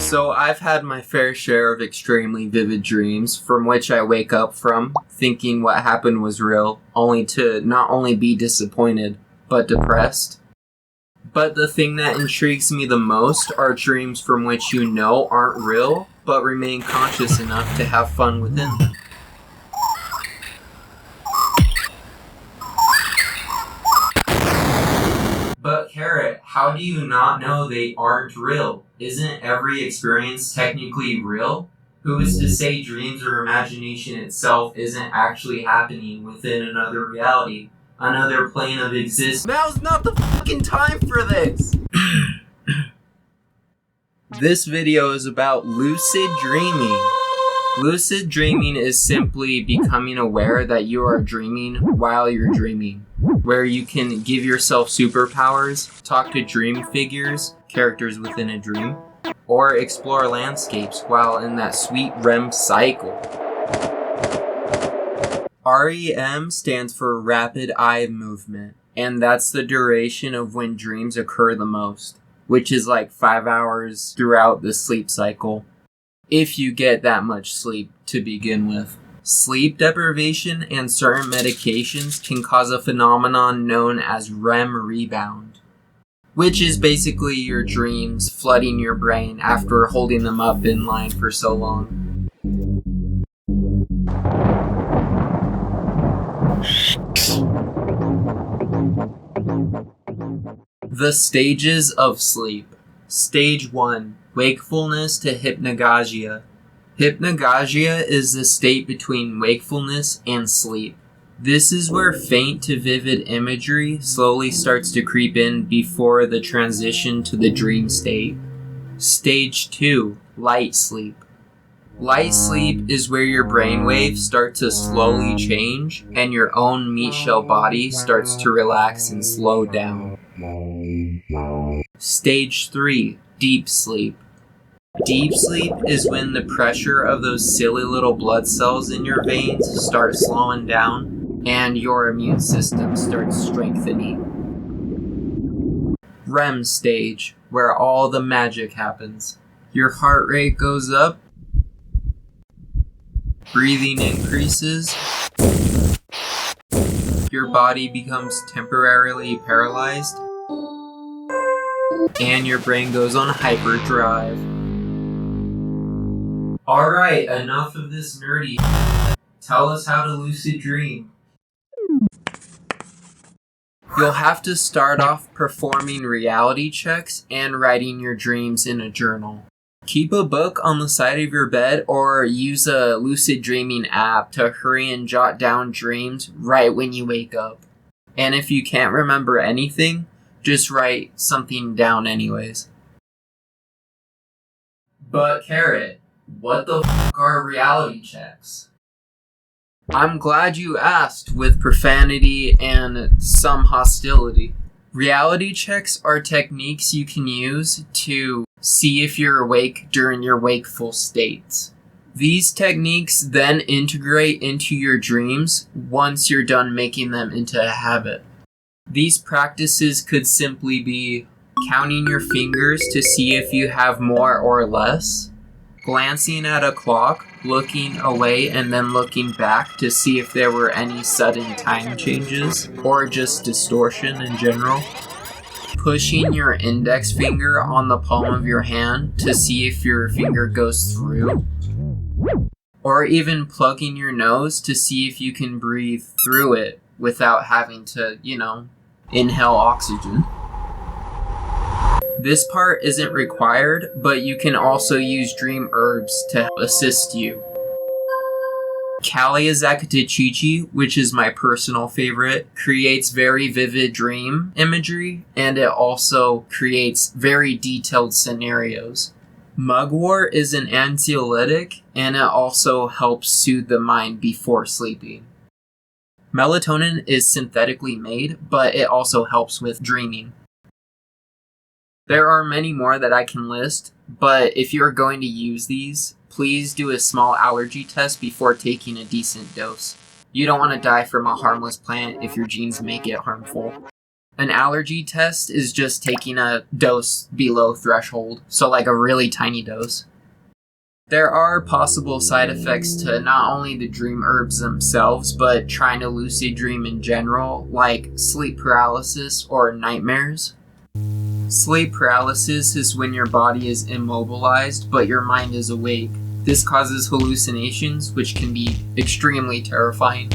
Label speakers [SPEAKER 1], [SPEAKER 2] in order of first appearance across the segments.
[SPEAKER 1] So I've had my fair share of extremely vivid dreams from which I wake up from thinking what happened was real, only to not only be disappointed, but depressed. But the thing that intrigues me the most are dreams from which you know aren't real, but remain conscious enough to have fun within them. But Carrot, how do you not know they aren't real? Isn't every experience technically real? Who is to say dreams or imagination itself isn't actually happening within another reality, another plane of existence? Now's not the fucking time for this! This video is about lucid dreaming. Lucid dreaming is simply becoming aware that you are dreaming while you're dreaming, where you can give yourself superpowers, talk to dream figures, characters within a dream, or explore landscapes while in that sweet REM cycle. REM stands for rapid eye movement, and that's the duration of when dreams occur the most, which is like 5 hours throughout the sleep cycle, if you get that much sleep to begin with. Sleep deprivation and certain medications can cause a phenomenon known as REM rebound, which is basically your dreams flooding your brain after holding them up in line for so long. The stages of sleep. Stage 1. Wakefulness to hypnagogia. Hypnagogia is the state between wakefulness and sleep. This is where faint to vivid imagery slowly starts to creep in before the transition to the dream state. Stage 2. Light sleep. Light sleep is where your brainwaves start to slowly change and your own meat shell body starts to relax and slow down. Stage 3. Deep sleep. Deep sleep is when the pressure of those silly little blood cells in your veins starts slowing down and your immune system starts strengthening. REM stage, where all the magic happens. Your heart rate goes up, breathing increases, your body becomes temporarily paralyzed, and your brain goes on hyperdrive. Alright, enough of this nerdy. Tell us how to lucid dream. You'll have to start off performing reality checks and writing your dreams in a journal. Keep a book on the side of your bed or use a lucid dreaming app to hurry and jot down dreams right when you wake up. And if you can't remember anything, just write something down anyways. But Carrot, what the f*** are reality checks? I'm glad you asked with profanity and some hostility. Reality checks are techniques you can use to see if you're awake during your wakeful states. These techniques then integrate into your dreams once you're done making them into a habit. These practices could simply be counting your fingers to see if you have more or less, glancing at a clock, looking away and then looking back to see if there were any sudden time changes or just distortion in general, pushing your index finger on the palm of your hand to see if your finger goes through, or even plugging your nose to see if you can breathe through it without having to, inhale oxygen. This part isn't required, but you can also use dream herbs to assist you. Kaliazakatichichi, which is my personal favorite, creates very vivid dream imagery, and it also creates very detailed scenarios. Mugwort is an anxiolytic, and it also helps soothe the mind before sleeping. Melatonin is synthetically made, but it also helps with dreaming. There are many more that I can list, but if you're going to use these, please do a small allergy test before taking a decent dose. You don't want to die from a harmless plant if your genes make it harmful. An allergy test is just taking a dose below threshold, so like a really tiny dose. There are possible side effects to not only the dream herbs themselves, but trying to lucid dream in general, like sleep paralysis or nightmares. Sleep paralysis is when your body is immobilized, but your mind is awake. This causes hallucinations, which can be extremely terrifying.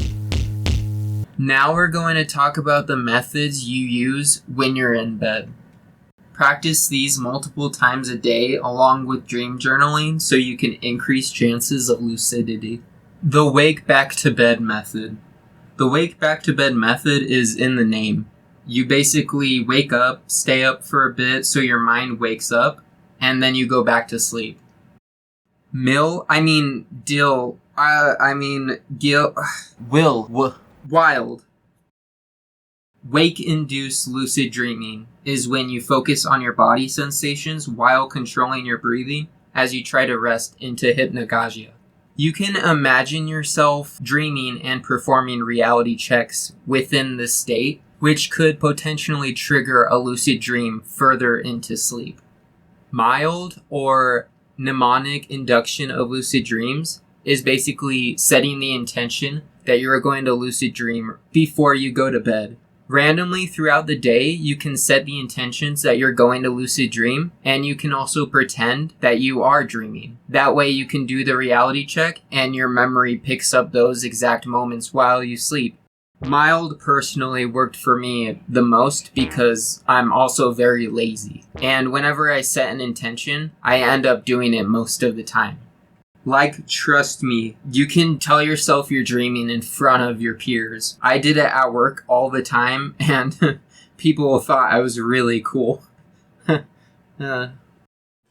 [SPEAKER 1] Now we're going to talk about the methods you use when you're in bed. Practice these multiple times a day along with dream journaling so you can increase chances of lucidity. The wake back to bed method. The wake back to bed method is in the name. You basically wake up, stay up for a bit so your mind wakes up, and then you go back to sleep. Wild. Wake-induced lucid dreaming is when you focus on your body sensations while controlling your breathing as you try to rest into hypnagogia. You can imagine yourself dreaming and performing reality checks within the state, which could potentially trigger a lucid dream further into sleep. Mild or mnemonic induction of lucid dreams is basically setting the intention that you are going to lucid dream before you go to bed. Randomly throughout the day, you can set the intentions that you're going to lucid dream, and you can also pretend that you are dreaming. That way you can do the reality check and your memory picks up those exact moments while you sleep. Mild personally worked for me the most because I'm also very lazy. And whenever I set an intention, I end up doing it most of the time. Like, trust me, you can tell yourself you're dreaming in front of your peers. I did it at work all the time, and people thought I was really cool.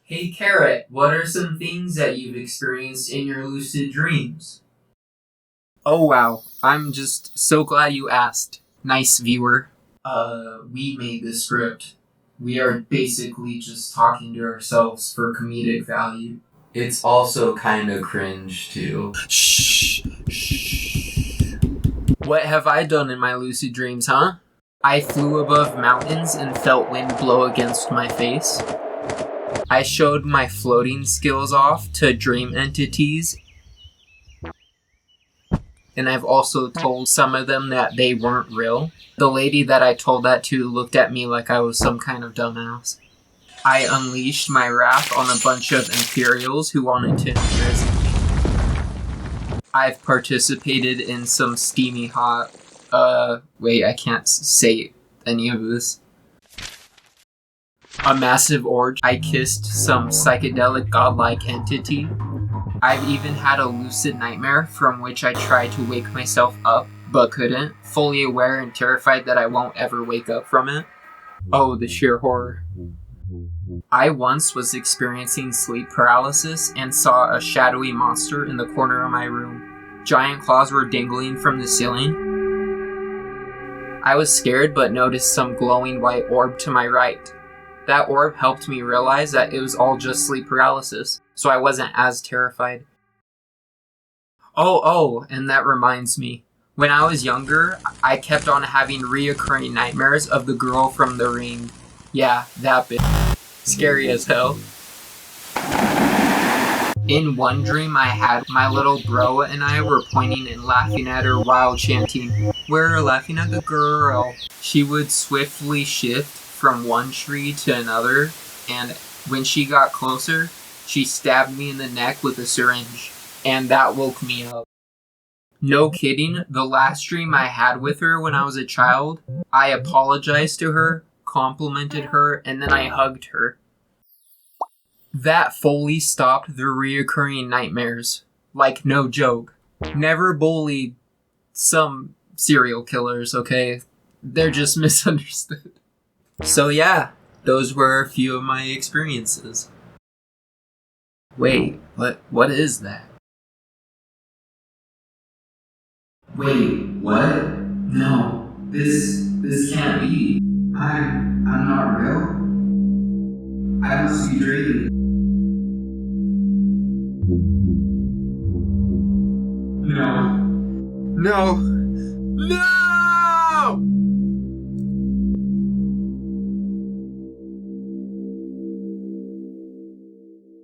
[SPEAKER 1] Hey Carrot, what are some things that you've experienced in your lucid dreams? Oh wow, I'm just so glad you asked. Nice viewer. We made this script. We are basically just talking to ourselves for comedic value.
[SPEAKER 2] It's also kinda cringe, too.
[SPEAKER 1] Shh. What have I done in my lucid dreams, huh? I flew above mountains and felt wind blow against my face. I showed my floating skills off to dream entities. And I've also told some of them that they weren't real. The lady that I told that to looked at me like I was some kind of dumbass. I unleashed my wrath on a bunch of Imperials who wanted to imprison me. I've participated in some steamy hot... I can't say any of this. A massive orgy. I kissed some psychedelic godlike entity. I've even had a lucid nightmare from which I tried to wake myself up, but couldn't, fully aware and terrified that I won't ever wake up from it. Oh, the sheer horror. I once was experiencing sleep paralysis and saw a shadowy monster in the corner of my room. Giant claws were dangling from the ceiling. I was scared but noticed some glowing white orb to my right. That orb helped me realize that it was all just sleep paralysis, so I wasn't as terrified. Oh, and that reminds me. When I was younger, I kept on having reoccurring nightmares of the girl from The Ring. Yeah, that bitch. Scary as hell. In one dream I had, my little bro and I were pointing and laughing at her while chanting, "We're laughing at the girl." She would swiftly shift from one tree to another, and when she got closer, she stabbed me in the neck with a syringe, and that woke me up. No kidding, the last dream I had with her when I was a child, I apologized to her, complimented her, and then I hugged her. That fully stopped the reoccurring nightmares. Like, no joke. Never bully some serial killers, okay? They're just misunderstood. So yeah, those were a few of my experiences. Wait, what is that? Wait, what? No, this can't be. I'm not real. I must be dreaming. No.